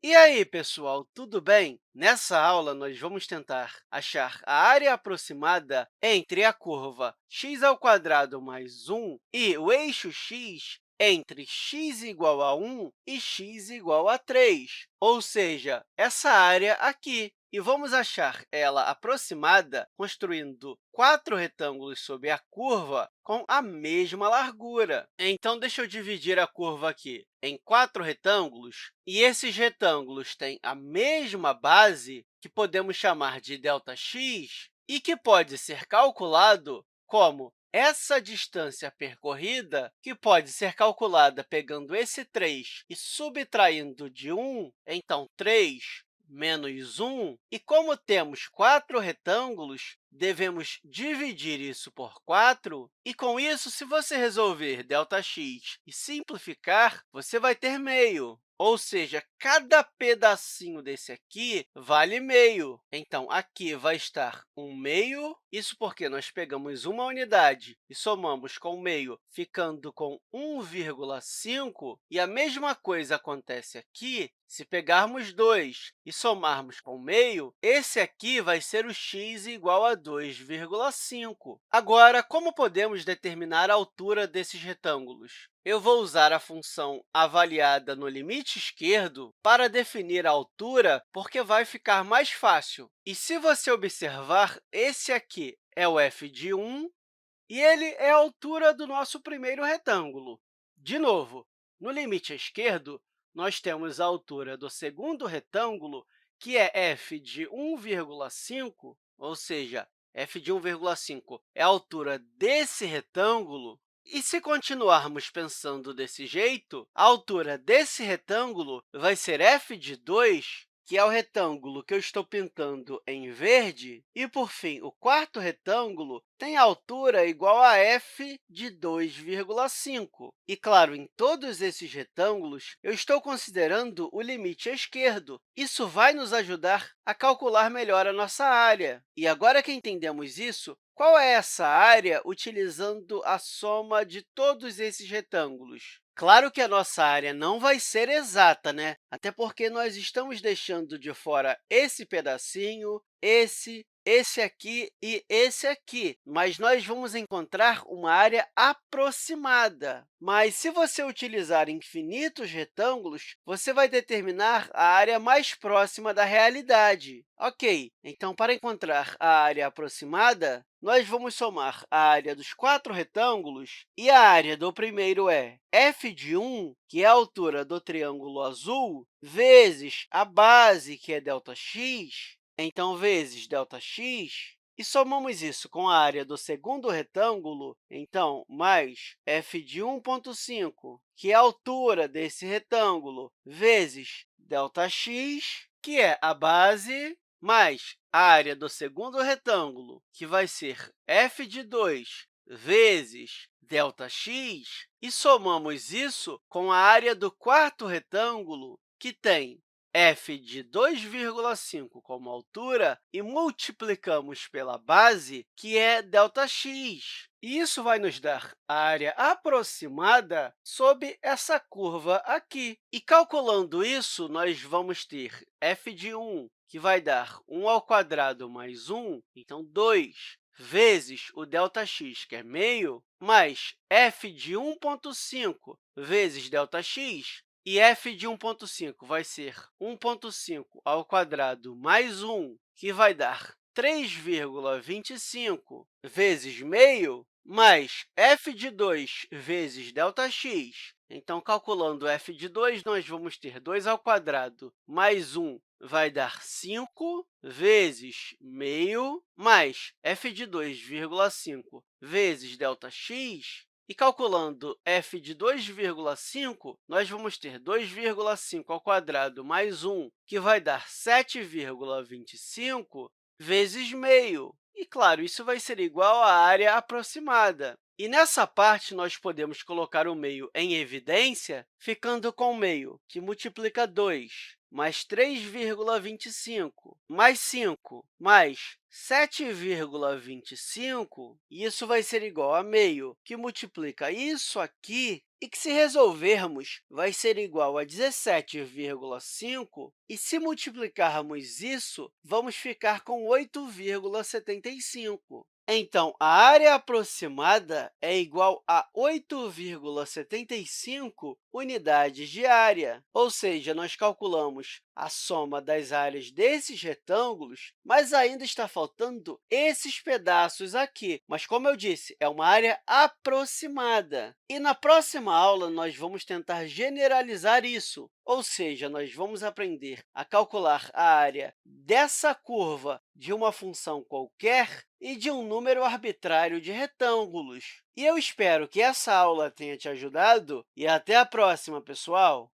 E aí, pessoal, tudo bem? Nessa aula, nós vamos tentar achar a área aproximada entre a curva x² mais 1 e o eixo x entre x igual a 1 e x igual a 3, ou seja, essa área aqui. E vamos achar ela aproximada construindo quatro retângulos sob a curva com a mesma largura. Então, deixa eu dividir a curva aqui em quatro retângulos, e esses retângulos têm a mesma base, que podemos chamar de ΔX, e que pode ser calculado como essa distância percorrida, que pode ser calculada pegando esse 3 e subtraindo de 1, então 3 menos 1. E como temos quatro retângulos, devemos dividir isso por 4, e, com isso, se você resolver ΔX e simplificar, você vai ter meio. Ou seja, cada pedacinho desse aqui vale meio. Então, aqui vai estar um meio, isso porque nós pegamos uma unidade e somamos com meio, ficando com 1,5. E a mesma coisa acontece aqui se pegarmos 2 e somarmos com meio. Esse aqui vai ser o x igual a 2,5. Agora, como podemos determinar a altura desses retângulos? Eu vou usar a função avaliada no limite esquerdo para definir a altura, porque vai ficar mais fácil. E se você observar, esse aqui é o f de 1, e ele é a altura do nosso primeiro retângulo. De novo, no limite esquerdo, nós temos a altura do segundo retângulo, que é f de 1,5, ou seja, f de 1,5 é a altura desse retângulo. E se continuarmos pensando desse jeito, a altura desse retângulo vai ser f de 2, que é o retângulo que eu estou pintando em verde. E, por fim, o quarto retângulo tem altura igual a f de 2,5. E, claro, em todos esses retângulos, eu estou considerando o limite esquerdo. Isso vai nos ajudar a calcular melhor a nossa área. E agora que entendemos isso, qual é essa área utilizando a soma de todos esses retângulos? Claro que a nossa área não vai ser exata, né? Até porque nós estamos deixando de fora esse pedacinho, esse aqui e esse aqui, mas nós vamos encontrar uma área aproximada. Mas, se você utilizar infinitos retângulos, você vai determinar a área mais próxima da realidade. Ok, então, para encontrar a área aproximada, nós vamos somar a área dos quatro retângulos, e a área do primeiro é f de 1, que é a altura do triângulo azul, vezes a base, que é ΔX, então, vezes ΔX, e somamos isso com a área do segundo retângulo, então, mais f de 1,5, que é a altura desse retângulo, vezes ΔX, que é a base, mais a área do segundo retângulo, que vai ser f de 2 vezes ΔX, e somamos isso com a área do quarto retângulo, que tem f de 2,5 como altura, e multiplicamos pela base, que é ΔX. E isso vai nos dar a área aproximada sob essa curva aqui. E, calculando isso, nós vamos ter f de 1, que vai dar 1² mais 1, então 2, vezes o ΔX, que é meio, mais f de 1,5 vezes ΔX, e f de 1,5 vai ser 1,5² mais 1, que vai dar 3,25 vezes meio, mais f de 2 vezes ΔX. Então, calculando f de 2, nós vamos ter 2² mais 1 vai dar 5 vezes meio, mais f de 2,5 vezes ΔX. E, calculando f de 2,5, nós vamos ter 2,5² mais 1, que vai dar 7,25 vezes meio. E, claro, isso vai ser igual à área aproximada. E nessa parte, nós podemos colocar o meio em evidência, ficando com o meio, que multiplica 2, mais 3,25, mais 5, mais 7,25, e isso vai ser igual a meio, que multiplica isso aqui, e que, se resolvermos, vai ser igual a 17,5, e se multiplicarmos isso, vamos ficar com 8,75. Então, a área aproximada é igual a 8,75 unidades de área, ou seja, nós calculamos a soma das áreas desses retângulos, mas ainda está faltando esses pedaços aqui. Mas, como eu disse, é uma área aproximada. E na próxima aula, nós vamos tentar generalizar isso, ou seja, nós vamos aprender a calcular a área dessa curva de uma função qualquer e de um número arbitrário de retângulos. E eu espero que essa aula tenha te ajudado e até a próxima, pessoal!